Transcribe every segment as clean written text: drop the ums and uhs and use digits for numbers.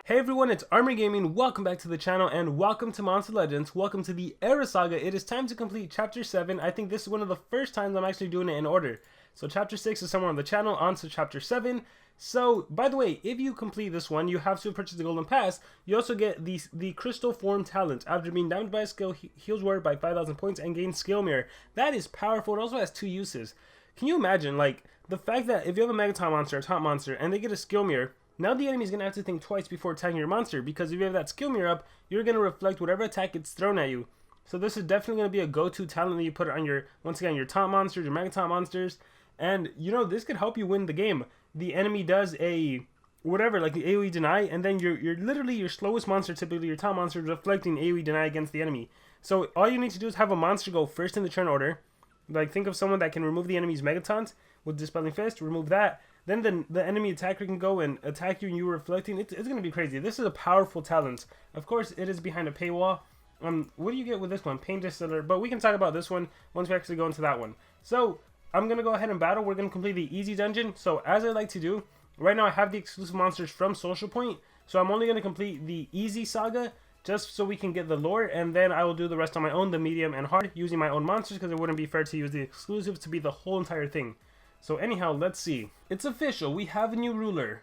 Hey everyone, it's Armor Gaming. Welcome back to the channel and welcome to Monster Legends. Welcome to the Era Saga. It is time to complete Chapter 7. I think this is one of the first times I'm actually doing it in order. So Chapter 6 is somewhere on the channel, on to Chapter 7. So, by the way, if you complete this one, you have to purchase the Golden Pass. You also get the Crystal Form Talent. After being damaged by a skill, heals word by 5,000 points and gains Skill Mirror. That is powerful. It also has 2 uses. Can you imagine, like, the fact that if you have a Megaton monster, a top monster, and they get a Skill Mirror, now the enemy's going to have to think twice before attacking your monster, because if you have that skill mirror up, you're going to reflect whatever attack gets thrown at you. So this is definitely going to be a go-to talent that you put on your, once again, your top monsters, your Megaton monsters. And, you know, this could help you win the game. The enemy does a, whatever, like the AoE deny, and then you're literally your slowest monster, typically your top monster, reflecting AoE deny against the enemy. So all you need to do is have a monster go first in the turn order. Like, think of someone that can remove the enemy's Megatons with Dispelling Fist, remove that. Then the enemy attacker can go and attack you and you're reflecting. It's going to be crazy. This is a powerful talent. Of course, it is behind a paywall. What do you get with this one? Pain Distiller. But we can talk about this one once we actually go into that one. So, I'm going to go ahead and battle. We're going to complete the easy dungeon. So, as I like to do, right now I have the exclusive monsters from Social Point. So, I'm only going to complete the easy saga just so we can get the lore. And then I will do the rest on my own, the medium and hard, using my own monsters, because it wouldn't be fair to use the exclusives to be the whole entire thing. So anyhow, let's see. It's official, we have a new ruler.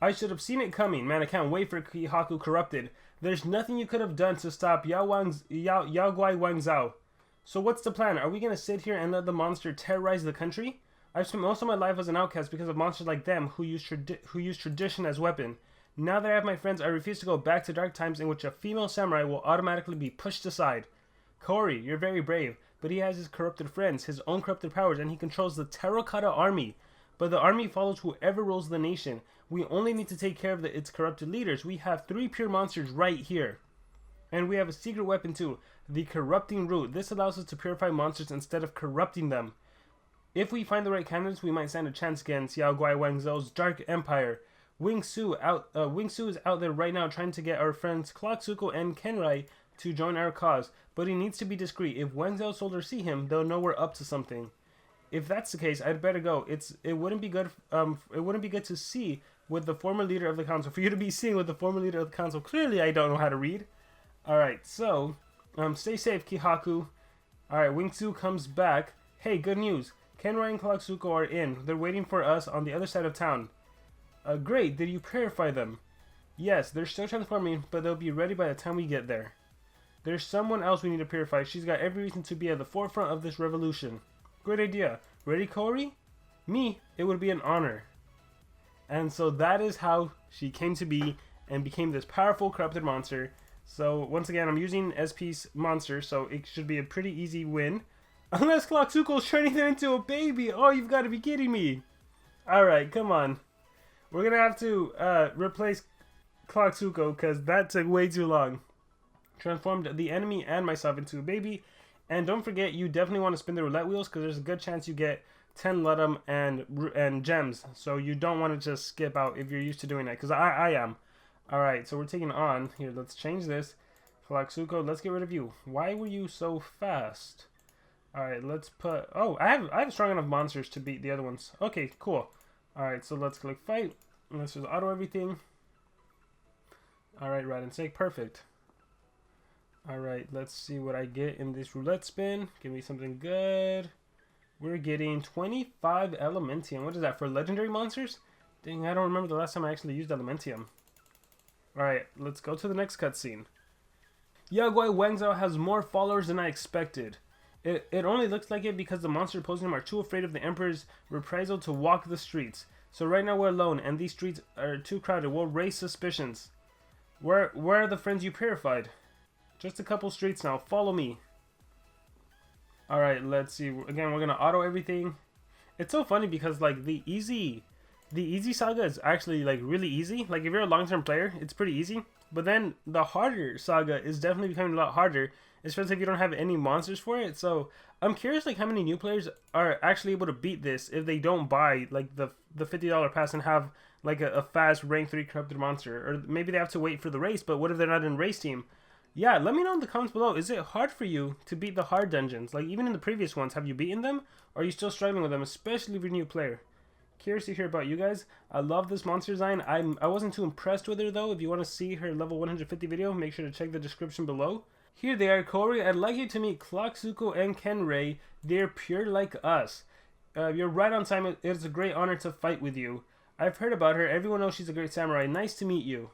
I should have seen it coming. Man, I can't wait for Kihaku Corrupted. There's nothing you could have done to stop Yao Guai Wangzhao. So what's the plan? Are we going to sit here and let the monster terrorize the country? I've spent most of my life as an outcast because of monsters like them who use tradition as weapon. Now that I have my friends, I refuse to go back to dark times in which a female samurai will automatically be pushed aside. Kaori, you're very brave. But he has his corrupted friends, his own corrupted powers, and he controls the Terracotta army. But the army follows whoever rules the nation. We only need to take care of its corrupted leaders. We have 3 pure monsters right here. And we have a secret weapon too, the Corrupting Root. This allows us to purify monsters instead of corrupting them. If we find the right candidates, we might stand a chance against Yao Guai Wangzhou's Dark Empire. Wing Su is out there right now trying to get our friends Clocksuko and Kenrai to join our cause, but he needs to be discreet. If Wangzhou soldiers see him, they'll know we're up to something. If that's the case, I'd better go. It wouldn't be good to see with the former leader of the council. For you to be seen with the former leader of the council. Clearly, I don't know how to read. All right, so stay safe, Kihaku. All right, Wingsu comes back. Hey, good news. Kenrai and Clocksuko are in. They're waiting for us on the other side of town. Great. Did you purify them? Yes, they're still transforming, but they'll be ready by the time we get there. There's someone else we need to purify. She's got every reason to be at the forefront of this revolution. Great idea. Ready, Kaori? Me? It would be an honor. And so that is how she came to be and became this powerful corrupted monster. So once again, I'm using SP's monster, so it should be a pretty easy win. Unless Clocksuko's turning them into a baby. Oh, you've got to be kidding me. Alright, come on. We're going to have to replace Clocksuko because that took way too long. Transformed the enemy and myself into a baby. And don't forget, you definitely want to spin the roulette wheels because there's a good chance you get 10 Ludum and gems. So you don't want to just skip out if you're used to doing that, because I am. Alright, so we're taking on. Here, let's change this. Clocksuko, let's get rid of you. Why were you so fast? Alright, let's put... Oh, I have strong enough monsters to beat the other ones. Okay, cool. Alright, so let's click fight. Let's just auto everything. Alright, right and sick. Perfect. Alright, let's see what I get in this roulette spin. Give me something good. We're getting 25 Elementium. What is that, for legendary monsters? Dang, I don't remember the last time I actually used Elementium. Alright, let's go to the next cutscene. Yao Guai Wangzhou has more followers than I expected. It only looks like it because the monsters opposing him are too afraid of the Emperor's reprisal to walk the streets. So right now we're alone, and these streets are too crowded. We'll raise suspicions. Where are the friends you purified? Just a couple streets now. Follow me. Alright, let's see. Again, we're going to auto everything. It's so funny because, like, the easy saga is actually, like, really easy. Like, if you're a long-term player, it's pretty easy. But then the harder saga is definitely becoming a lot harder, especially if you don't have any monsters for it. So, I'm curious, like, how many new players are actually able to beat this if they don't buy, like, the $50 pass and have, like, a fast rank 3 corrupted monster. Or maybe they have to wait for the race, but what if they're not in race team? Yeah, let me know in the comments below. Is it hard for you to beat the hard dungeons? Like, even in the previous ones, have you beaten them? Or are you still struggling with them, especially if you're a new player? Curious to hear about you guys. I love this monster design. I wasn't too impressed with her though. If you want to see her level 150 video, make sure to check the description below. Here they are, Kaori. I'd like you to meet Clockzuko and Kenrei. They're pure like us. You're right on time. It's a great honor to fight with you. I've heard about her. Everyone knows she's a great samurai. Nice to meet you.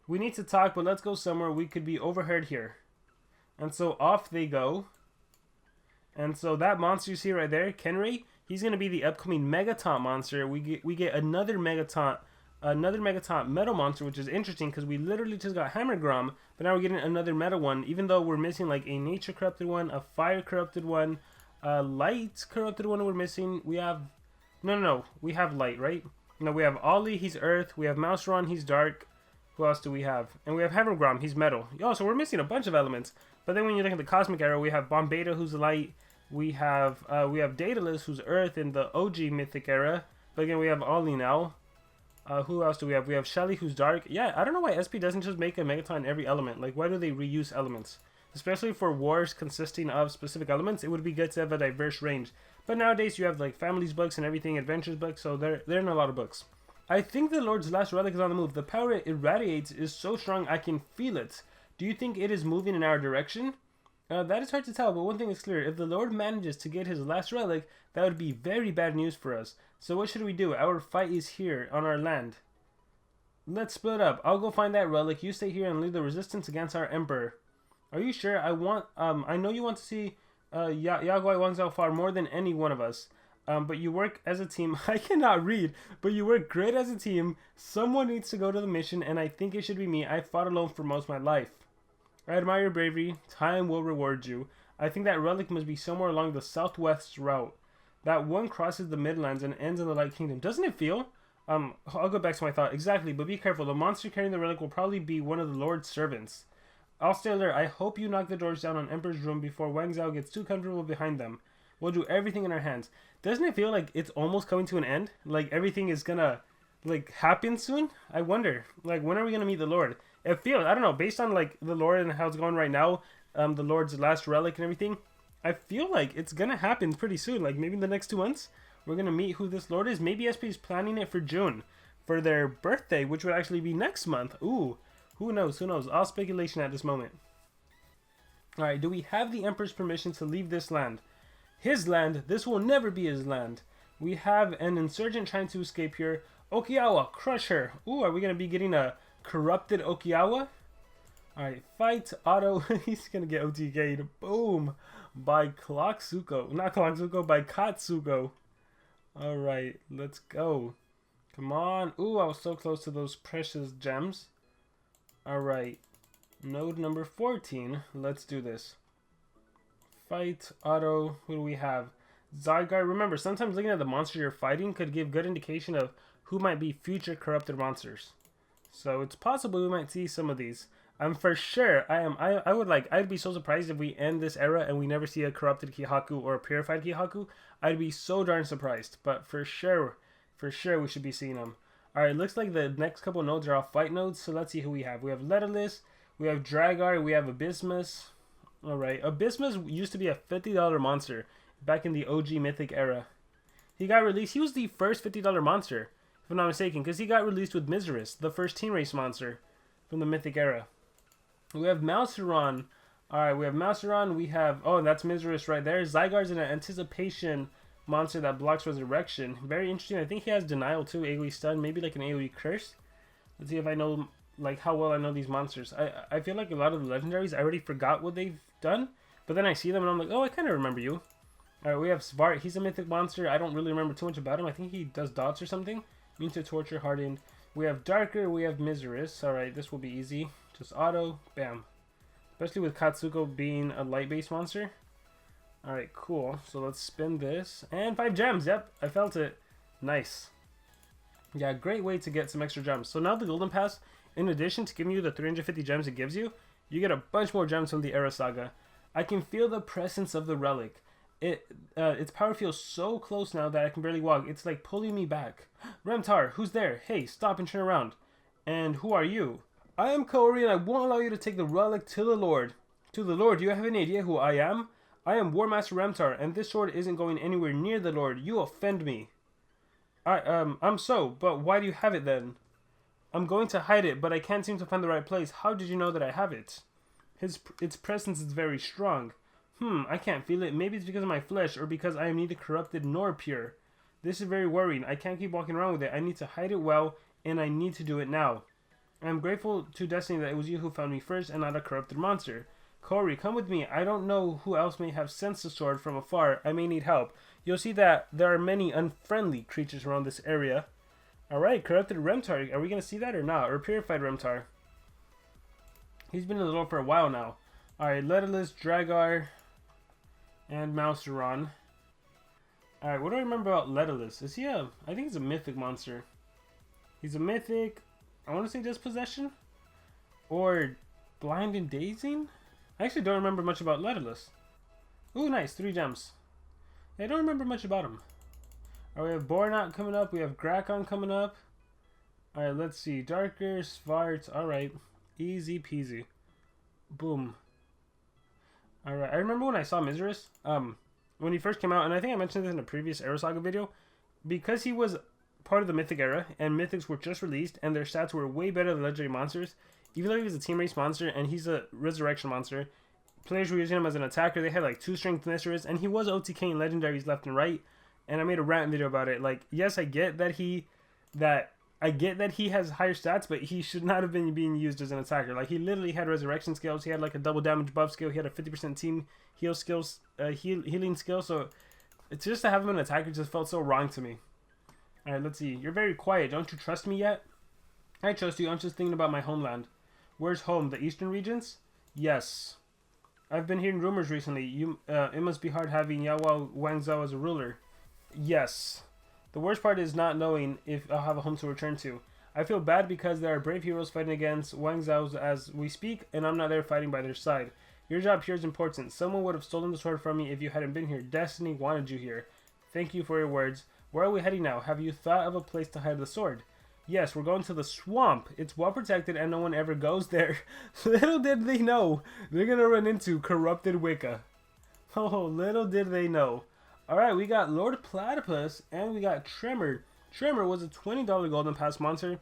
We need to talk, but let's go somewhere we could be overheard here. And so off they go. And so that monster you see right there, Kenrei, he's going to be the upcoming Megataunt monster. We get another Megataunt metal monster, which is interesting because we literally just got Hammergrom, but now we're getting another metal one, even though we're missing like a nature corrupted one, a fire corrupted one, a light corrupted one we're missing. We have no, we have light, right? No, we have Ollie, he's earth. We have Mouseron, he's dark. Who else do we have? And we have Hammergrom, he's metal. Oh, so we're missing a bunch of elements. But then when you look at the Cosmic Arrow, we have Bombeta, who's light. We have Daedalus, who's earth in the OG Mythic era. But again, we have Ollie now. Who else do we have? We have Shelly, who's dark. Yeah, I don't know why SP doesn't just make a Megaton every element. Like, why do they reuse elements? Especially for wars consisting of specific elements, it would be good to have a diverse range. But nowadays, you have, like, families books and everything, adventures books, so they're in a lot of books. I think the Lord's last relic is on the move. The power it irradiates is so strong, I can feel it. Do you think it is moving in our direction? That is hard to tell, but one thing is clear. If the Lord manages to get his last relic, that would be very bad news for us. So what should we do? Our fight is here, on our land. Let's split up. I'll go find that relic. You stay here and lead the resistance against our Emperor. Are you sure? I know you want to see Yaguai Wangzhou far more than any one of us. But you work as a team. I cannot read, but you work great as a team. Someone needs to go to the mission, and I think it should be me. I fought alone for most of my life. I admire your bravery. Time will reward you. I think that relic must be somewhere along the southwest route. That one crosses the Midlands and ends in the Light Kingdom. Doesn't it feel? I'll go back to my thought. Exactly, but be careful. The monster carrying the relic will probably be one of the Lord's servants. I'll stay alert. I hope you knock the doors down on Emperor's room before Wang Zhao gets too comfortable behind them. We'll do everything in our hands. Doesn't it feel like it's almost coming to an end? Like everything is gonna, like, happen soon? I wonder. Like, when are we gonna meet the Lord? It feels, I don't know, based on, like, the Lord and how it's going right now, the Lord's last relic and everything, I feel like it's gonna happen pretty soon. Like, maybe in the next 2 months, we're gonna meet who this Lord is. Maybe SP is planning it for June, for their birthday, which would actually be next month. Ooh, who knows, who knows? All speculation at this moment. Alright, do we have the Emperor's permission to leave this land? His land? This will never be his land. We have an insurgent trying to escape here. Okiawa, crush her. Ooh, are we gonna be getting a corrupted Okiawa? Alright, fight Otto. He's gonna get OTK'd. Boom. By Clockzuko. Not Clockzuko, by Katsugo. Alright, let's go. Come on. Ooh, I was so close to those precious gems. Alright. Node number 14. Let's do this. Fight Otto. Who do we have? Zygarde. Remember, sometimes looking at the monster you're fighting could give good indication of who might be future corrupted monsters. So it's possible we might see some of these. For sure, I'd be so surprised if we end this era and we never see a corrupted Kihaku or a purified Kihaku. I'd be so darn surprised. But for sure we should be seeing them. Alright, looks like the next couple nodes are all fight nodes. So let's see who we have. We have Letalus, we have Dragar, we have Abysmus. Alright, Abysmus used to be a $50 monster back in the OG Mythic era. He got released. He was the first $50 monster, if I'm not mistaken, because he got released with Miseris, the first Team Race monster from the Mythic era. We have Mouseron. Alright, we have Mouseron. We have, oh, that's Miseris right there. Zygarde's an anticipation monster that blocks resurrection. Very interesting. I think he has denial too, AoE stun, maybe like an AoE curse. Let's see if I know, like, how well I know these monsters. I feel like a lot of the legendaries, I already forgot what they've done, but then I see them and I'm like, oh, I kind of remember you. Alright, we have Svart. He's a mythic monster. I don't really remember too much about him. I think he does dots or something. Means to torture, hardened. We have Darker. We have Miseris. Alright, this will be easy. Just auto. Bam. Especially with Katsuko being a light-based monster. Alright, cool. So let's spin this. And 5 gems. Yep, I felt it. Nice. Yeah, great way to get some extra gems. So now the Golden Pass, in addition to giving you the 350 gems it gives you, you get a bunch more gems from the Era Saga. I can feel the presence of the relic. Its power feels so close now that I can barely walk. It's like pulling me back. Ramtar, who's there? Hey, stop and turn around. And who are you? I am Kaori and I won't allow you to take the relic to the Lord. To the Lord, do you have any idea who I am? I am Warmaster Remntar, and this sword isn't going anywhere near the Lord. You offend me. But why do you have it then? I'm going to hide it, but I can't seem to find the right place. How did you know that I have it? Its presence is very strong. I can't feel it. Maybe it's because of my flesh, or because I am neither corrupted nor pure. This is very worrying. I can't keep walking around with it. I need to hide it well, and I need to do it now. I am grateful to Destiny that it was you who found me first, and not a corrupted monster. Kaori, come with me. I don't know who else may have sensed the sword from afar. I may need help. You'll see that there are many unfriendly creatures around this area. Alright, corrupted Remtar. Are we going to see that or not? Or purified Remtar? He's been in the lore for a while now. Alright, Letalus, Dragar, and Mouseron. Alright, what do I remember about Letalus? Is he I think he's a mythic monster. He's a mythic, I want to say Dispossession? Or Blind and Dazing? I actually don't remember much about Letalus. Ooh, nice, 3 gems. Yeah, I don't remember much about him. Alright, we have Bornot coming up, we have Grakon coming up. Alright, let's see, Darker, Svart, alright. Easy peasy. Boom. Alright, I remember when I saw Miseris, when he first came out, and I think I mentioned this in a previous Aerosaga video, because he was part of the Mythic era, and Mythics were just released, and their stats were way better than Legendary monsters, even though he was a Team Race monster, and he's a Resurrection monster, players were using him as an attacker, they had like 2 Strength Mysteries, and he was OTK in Legendaries left and right, and I made a rant video about it. Like, yes, I get that he has higher stats, but he should not have been being used as an attacker. Like, he literally had resurrection skills. He had like a double damage buff skill. He had a 50% team heal skills, healing skill. So it's just to have him an attacker just felt so wrong to me. All right, let's see. You're very quiet. Don't you trust me yet? I trust you. I'm just thinking about my homeland. Where's home? The eastern regions? Yes. I've been hearing rumors recently. It must be hard having Yaowa Wangzhou as a ruler. Yes. The worst part is not knowing if I'll have a home to return to. I feel bad because there are brave heroes fighting against Wangzhou as we speak, and I'm not there fighting by their side. Your job here is important. Someone would have stolen the sword from me if you hadn't been here. Destiny wanted you here. Thank you for your words. Where are we heading now? Have you thought of a place to hide the sword? Yes, we're going to the swamp. It's well protected and no one ever goes there. Little did they know, they're going to run into corrupted Wicca. Oh, little did they know. Alright, we got Lord Platypus and we got Tremor. Tremor was a $20 Golden Pass monster.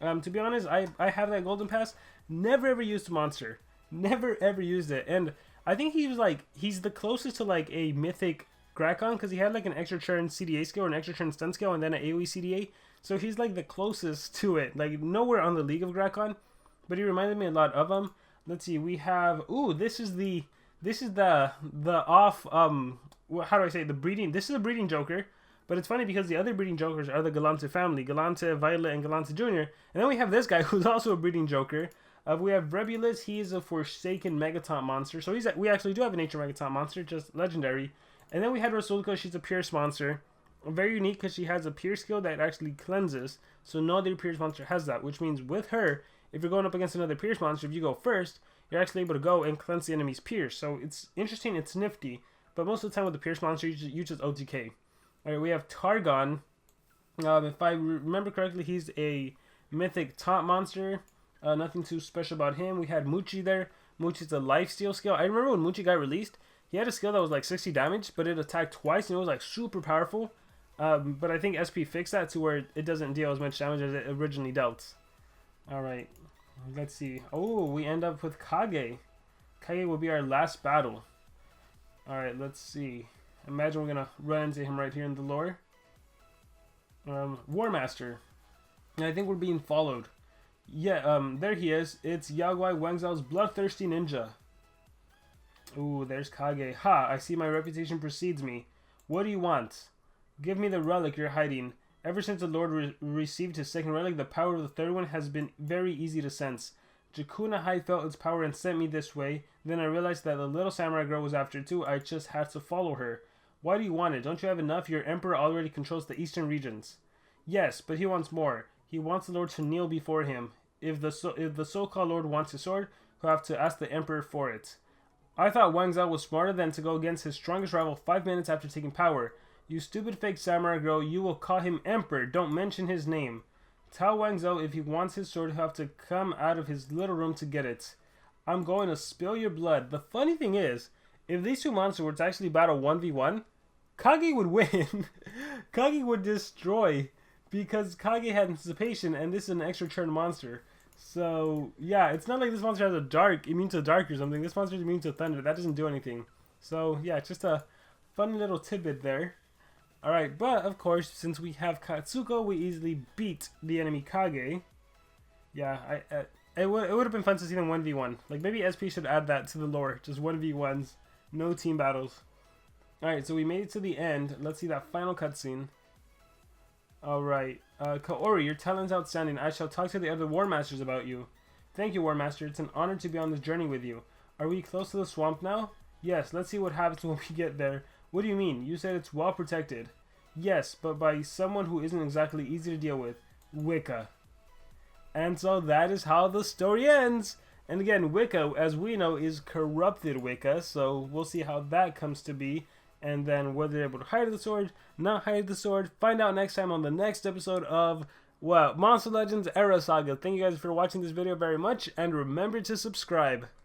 To be honest, I have that Golden Pass. Never ever used a monster. Never ever used it. And I think he's the closest to like a mythic Grakon because he had like an extra turn CDA skill or an extra turn stun skill and then an AoE CDA. So he's like the closest to it. Like nowhere on the League of Grakon. But he reminded me a lot of him. Let's see, we have this is the off how do I say it? The breeding. This is a breeding Joker, but it's funny because the other breeding Jokers are the Galante family, Galante, Violet, and Galante Jr. And then we have this guy who's also a breeding Joker. We have Rebulus. He is a Forsaken Megaton monster. So we actually do have a Nature Megaton monster, just legendary. And then we had Rasulka. She's a Pierce monster. Very unique because she has a Pierce skill that actually cleanses. So no other Pierce monster has that, which means with her, if you're going up against another Pierce monster, if you go first, you're actually able to go and cleanse the enemy's Pierce. So it's interesting. It's nifty. But most of the time with the Pierce monster, you just OTK. Alright, we have Targon. If I remember correctly, he's a mythic taunt monster. Nothing too special about him. We had Muchi there. Muchi's a lifesteal skill. I remember when Muchi got released, he had a skill that was like 60 damage, but it attacked twice and it was like super powerful. But I think SP fixed that to where it doesn't deal as much damage as it originally dealt. Alright, let's see. Oh, we end up with Kage. Kage will be our last battle. Alright, let's see. Imagine we're going to run into him right here in the lore. Warmaster. And I think we're being followed. Yeah, there he is. It's Yaoguai Wangzhou's bloodthirsty ninja. Ooh, there's Kage. Ha, I see my reputation precedes me. What do you want? Give me the relic you're hiding. Ever since the Lord received his second relic, the power of the third one has been very easy to sense. Jakuna Hai felt its power and sent me this way. Then I realized that the little samurai girl was after too. I just had to follow her. Why do you want it? Don't you have enough? Your emperor already controls the eastern regions. Yes, but he wants more. He wants the Lord to kneel before him. If the so-called Lord wants his sword, he'll have to ask the emperor for it. I thought Wang Zhao was smarter than to go against his strongest rival 5 minutes after taking power. You stupid fake samurai girl, you will call him emperor. Don't mention his name. Tell Wang Zhao if he wants his sword, he'll have to come out of his little room to get it. I'm going to spill your blood. The funny thing is, if these two monsters were to actually battle 1v1, Kage would win. Kage would destroy because Kage had anticipation, and this is an extra turn monster. So yeah, it's not like this monster has a dark, immune to dark or something. This monster is immune to thunder. That doesn't do anything. So yeah, just a fun little tidbit there. Alright, but of course, since we have Katsuko, we easily beat the enemy Kage. Yeah, it would have been fun to see them 1v1. Like, maybe SP should add that to the lore. Just 1v1s. No team battles. Alright, so we made it to the end. Let's see that final cutscene. Alright. Kaori, your talent's outstanding. I shall talk to the other Warmasters about you. Thank you, Warmaster. It's an honor to be on this journey with you. Are we close to the swamp now? Yes, let's see what happens when we get there. What do you mean? You said it's well protected. Yes, but by someone who isn't exactly easy to deal with. Wicca. And so that is how the story ends. And again, Wicca, as we know, is corrupted Wicca. So we'll see how that comes to be. And then whether they're able to hide the sword, not hide the sword. Find out next time on the next episode of, well, Monster Legends Era Saga. Thank you guys for watching this video very much. And remember to subscribe.